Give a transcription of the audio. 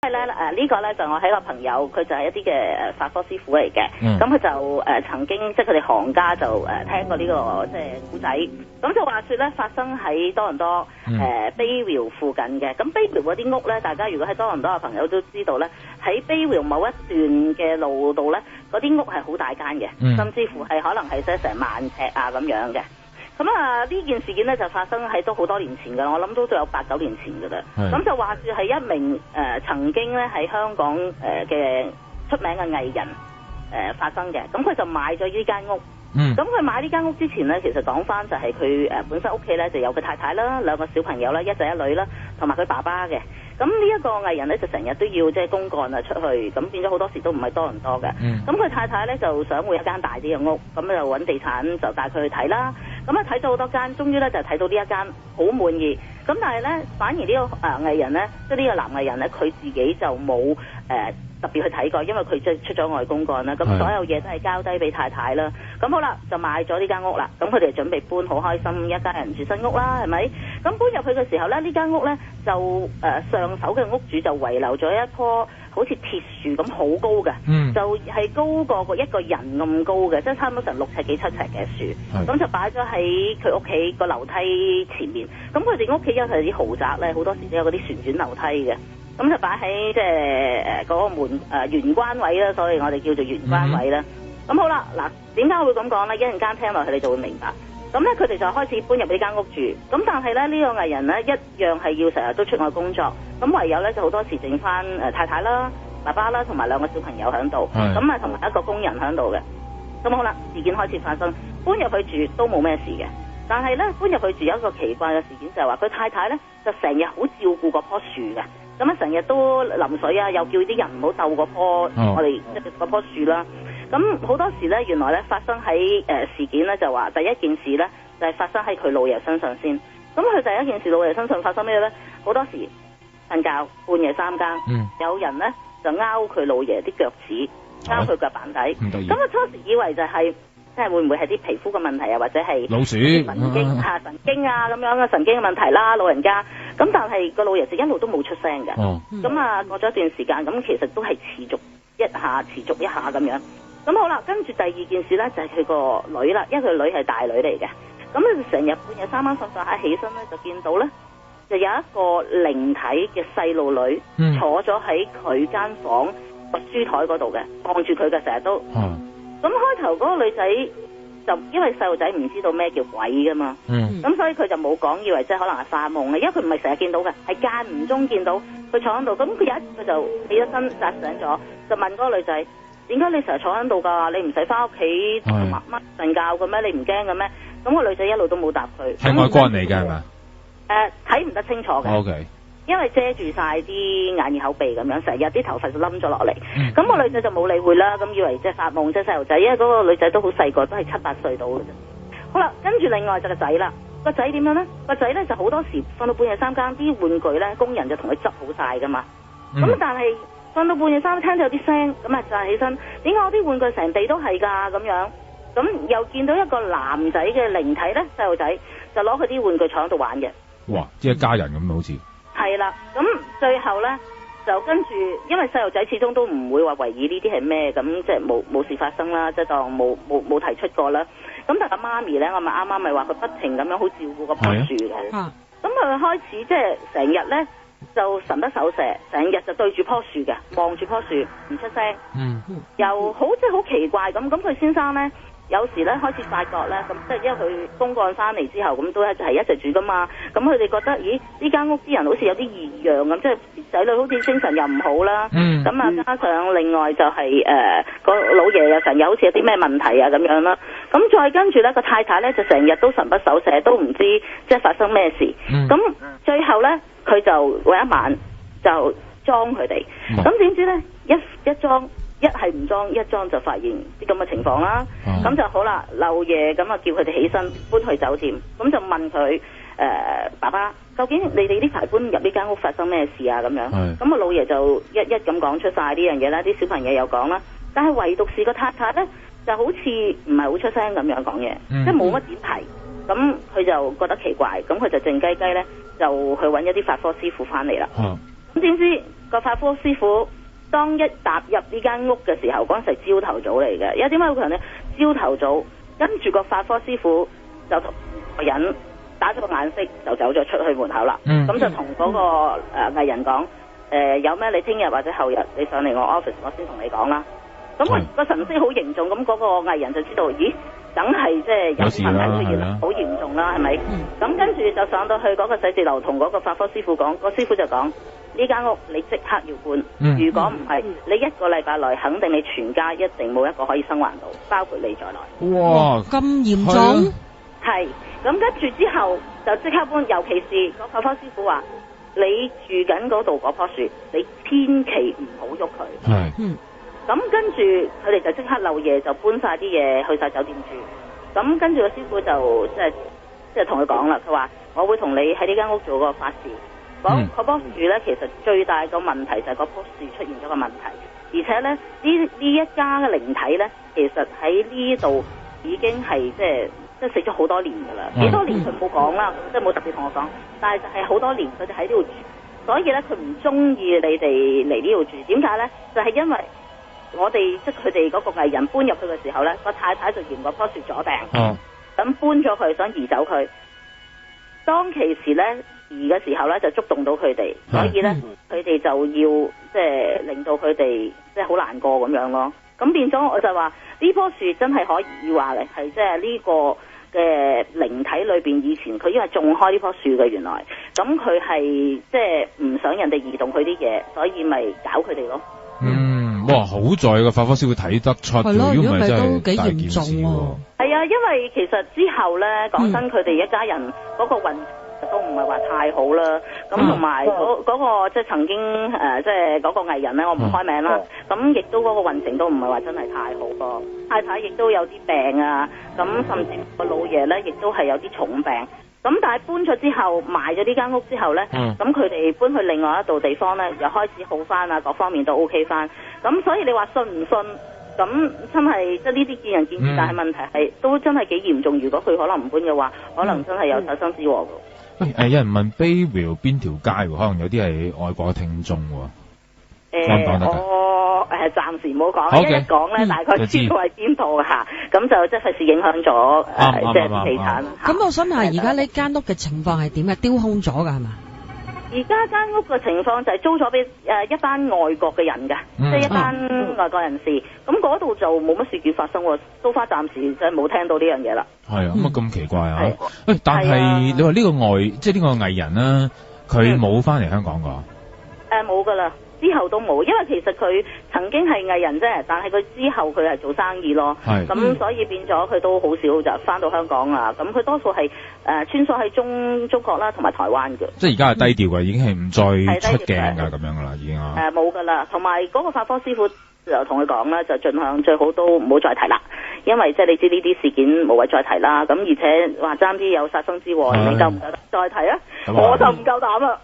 係咧呢個咧就我係一個朋友，佢就係一啲嘅法科師傅嚟嘅。咁佢就曾經即係佢哋行家就聽過呢個即係古仔。咁就話說咧發生喺多倫多Bay View 附近嘅。咁 Bay View 嗰啲屋咧，大家如果喺多倫多嘅朋友都知道咧，喺 Bay View 某一段嘅路度咧，嗰啲屋係好大間嘅，甚至乎係可能係成萬尺啊咁樣嘅。咁呢件事件咧就發生喺都好多年前㗎，我諗都有8、9年前㗎啦。咁就話住係一名曾經咧喺香港嘅出名嘅藝人發生嘅。咁佢就買咗呢間屋。咁佢買呢間屋之前咧，其實講翻就係佢本身屋企咧就有佢太太啦、2個小朋友啦、1仔1女啦，同埋佢爸爸嘅。咁呢一個藝人咧就成日都要即係公幹啊出去，咁變咗好多時都唔係多倫多嘅。咁佢太太咧就想換一間大啲嘅屋，咁就揾地產就帶佢去睇啦。咁睇咗好多間，終於咧就睇到呢一間好滿意。咁但係咧，反而呢個藝人咧，即係呢個男藝人咧，佢自己就冇特別去睇過，因為佢即係出咗外公幹啦。咁所有嘢都係交低俾太太啦。咁好啦，就買咗呢間屋啦。咁佢哋準備搬，好開心，一家人住新屋啦，係咪？咁搬入去嘅時候咧，呢間屋咧就上手嘅屋主就遺留咗一棵好似鐵樹咁好高嘅，就係高過一個人咁高嘅，即係差唔多成6尺幾7尺嘅樹。咁就擺咗喺佢屋企個樓梯前面。咁佢哋屋企因為係啲豪宅咧，好多時都有嗰啲旋轉樓梯嘅。咁就擺喺即係嗰個門玄關位啦，所以我哋叫做玄關位啦。咁好啦，嗱，點解我會咁講咧？一陣間聽落去你就會明白。咁咧佢哋就開始搬入呢間屋住。咁但係咧呢個藝人咧一樣係要成日都出外工作。咁唯有咧就好多時剩翻太太啦、爸爸啦同埋2個小朋友喺度。咁同埋一個工人喺度嘅。咁好啦，事件開始發生，搬入去住都冇咩事嘅。但係咧搬入去住有一個奇怪嘅事件，就係話佢太太咧就成日好照顧嗰棵樹嘅。咁成日都淋水啊，又叫啲人唔好鬥嗰棵我哋即係嗰棵樹啦。咁好多時咧，原來咧發生喺事件咧就話第一件事咧就係發生喺佢老爺身上先。咁佢第一件事老爺身上發生咩咧？好多時瞓覺半夜3更，有人咧就拗佢老爺啲腳趾，拗佢腳板底。咁初時以為就係即係會唔會係啲皮膚嘅問題啊，或者係老鼠神經啊咁樣嘅神經嘅問題啦，老人家。咁但係個老爺就一路都冇出聲嘅。咁過咗一段時間，咁其實都係持續一下咁樣。咁好啦，跟住第二件事咧就係佢個女啦，因為佢女係大女嚟嘅。咁咧就成日半夜3更瞓下起身咧，就見到咧就有一個靈體嘅細路女坐咗喺佢間房個書台嗰度嘅，望住佢嘅成日都。咁開頭嗰個女仔就因為細路仔唔知道咩叫鬼噶嘛，咁所以佢就冇講，以為即係可能係發夢嘅，因為佢唔係成日見到嘅，係間唔中見到佢坐喺度。咁佢有一次佢就起咗身扎醒咗，就問嗰個女仔：點解你成日坐喺度㗎？你唔使翻屋企同媽媽瞓覺嘅咩？你唔驚嘅咩？咁個女仔一路都冇答佢。係外國人嚟㗎係咪？睇唔得清楚嘅。OK。因為遮住晒啲眼耳口鼻咁樣，成日啲頭髮就冧咗落嚟。咁個女仔就冇理會啦，咁以為即係發夢，即係細路仔，因為嗰個女仔都好細個，都係7、8歲到嘅啫。好啦，跟住另外就個仔啦，個仔點樣咧？個仔咧就好多時瞓到半夜3更，啲玩具咧工人就同佢執好晒噶嘛。咁但係瞓到半夜3更聽到有啲聲，咁啊就起身，點解我啲玩具成地都係㗎咁樣？咁又見到一個男仔嘅靈體咧，細路仔就攞佢啲玩具坐喺度玩嘅。哇！即係一家人咁好似。係啦，咁最後咧就跟住，因為細路仔始終都唔會話懷疑呢啲係咩，咁即係冇事發生啦，即係當冇提出過啦。咁但係媽咪咧，我咪啱啱咪話佢不停咁樣好照顧嗰棵樹嘅。咁佢開始即係成日咧就神不守舍，成日就對住棵樹嘅，望住棵樹唔出聲。又好即係好奇怪咁。咁佢先生咧。有時咧開始發覺咧，咁即係因為佢公幹翻嚟之後，咁都係一齊住噶嘛。咁佢哋覺得，咦？呢間屋啲人好似有啲異樣咁，即係仔女好似精神又唔好啦。咁加上另外就係個老爺又成日好似有啲咩問題啊咁樣啦。咁再跟住咧個太太咧就成日都神不守舍，都唔知即係發生咩事。咁最後咧佢就嗰一晚就裝佢哋。咁點知咧一裝。一係唔裝，一裝就發現啲咁嘅情況啦。咁就好啦，漏夜咁啊叫佢哋起身搬去酒店。咁就問佢爸爸，究竟你哋呢排搬入呢間屋發生咩事啊？咁樣。咁老爺就一咁講出晒呢樣嘢啦。啲小朋友又講啦，但係唯獨是個太太咧，就好似唔係好出聲咁樣講嘢，即係冇乜點提。咁佢就覺得奇怪，咁佢就靜雞雞咧，就去揾一啲法科師傅翻嚟啦。咁點知個法科師傅當一踏入呢間屋嘅時候，嗰陣時係朝頭早嚟嘅。因為點解會強呢？朝頭早跟住個法科師傅就同個人打咗個眼色，就走咗出去門口啦。咁就同嗰個藝人講，有咩你聽日或者後日你上嚟我 office， 我先同你講啦。咁個神色好嚴重，咁嗰個藝人就知道，咦，梗係即係有問題出現，好嚴重啦，係咪？咁跟住就上到去嗰個寫字樓，同嗰個法科師傅講，個師傅就講呢間屋你即刻要搬，如果唔係，你一個禮拜內肯定你全家一定冇一個可以生還到，包括你在內。哇，咁嚴重？係，咁跟住之後就即刻搬，尤其是個法科師傅話，你住緊嗰度嗰棵樹，你千祈唔好喐佢。係。咁跟住佢哋就即刻漏夜就搬晒啲嘢去晒酒店住。咁跟住個師傅就即係同佢講啦，佢話我會同你喺呢間屋做個法事。嗰棵樹咧，其實最大個問題就係嗰棵樹出現咗個問題，而且咧呢一家嘅靈體咧，其實喺呢度已經係即係死咗好多年㗎啦。幾多年佢冇講啦，即係冇特別同我講，但係就係好多年佢哋喺呢度住，所以咧佢唔中意你哋嚟呢度住。點解咧？就係因為我哋即係佢哋嗰個藝人搬入去嘅時候咧，個太太就嫌嗰棵樹阻病，咁搬咗佢，想移走佢。當其時咧移嘅時候咧，就觸動到佢哋，所以咧佢哋就要即係令到佢哋即係好難過咁樣咯。咁變咗我就話呢棵樹真係可以話嚟係即係呢個嘅靈體裏邊，以前佢因為種開呢棵樹嘅，原來咁佢係即係唔想人哋移動佢啲嘢，所以咪搞佢哋咯。哇！好在個法科師傅睇得出，如果唔係真係大件事喎。係啊，因為其實之後咧，講真，佢哋一家人嗰個運都唔係話太好啦。咁同埋嗰個即係曾經即係嗰個藝人咧，我唔開名啦。咁亦都嗰個運程都唔係話真係太好噃。太太亦都有啲病啊，咁甚至個老爺咧亦都係有啲重病。咁但係搬咗之後，賣咗呢間屋之後咧，咁佢哋搬去另外一度地方咧，又開始好翻啊，各方面都 OK 翻。咁所以你話信唔信？咁真係即係呢啲見仁見智，但係問題係都真係幾嚴重。如果佢可能唔搬嘅話，可能真係有殺身之禍㗎。有人問 Bayville 邊條街喎？可能有啲係外國嘅聽眾喎。講唔講得㗎？我暫時唔好講，一講咧大概知道係邊度嚇，咁就即係費事影響咗即係地產。咁我想問下，而家呢間屋嘅情況係點嘅？丟空咗㗎係嘛？而家間屋嘅情況就係租咗俾一班外國嘅人嘅，即係一班外國人士。咁嗰度就冇乜事件發生喎，蘇花暫時就冇聽到呢樣嘢啦。係啊，咁奇怪啊！但係你話呢個即係呢個藝人啦，佢冇翻嚟香港㗎？冇㗎啦。之後都冇，因為其實佢曾經係藝人啫，但係佢之後佢係做生意咯。咁所以變咗佢都好少就翻到香港啊。咁佢多數係穿梭喺中國啦，同埋台灣嘅。即係而家係低調嘅，已經係唔再出鏡㗎咁樣㗎啦，已經冇㗎啦。同埋嗰個法科師傅就同佢講啦，就盡量最好都唔好再提啦，因為即係你知呢啲事件無謂再提啦。咁而且話爭啲有殺身之禍，你夠唔夠膽再提啊？我就唔夠膽啦。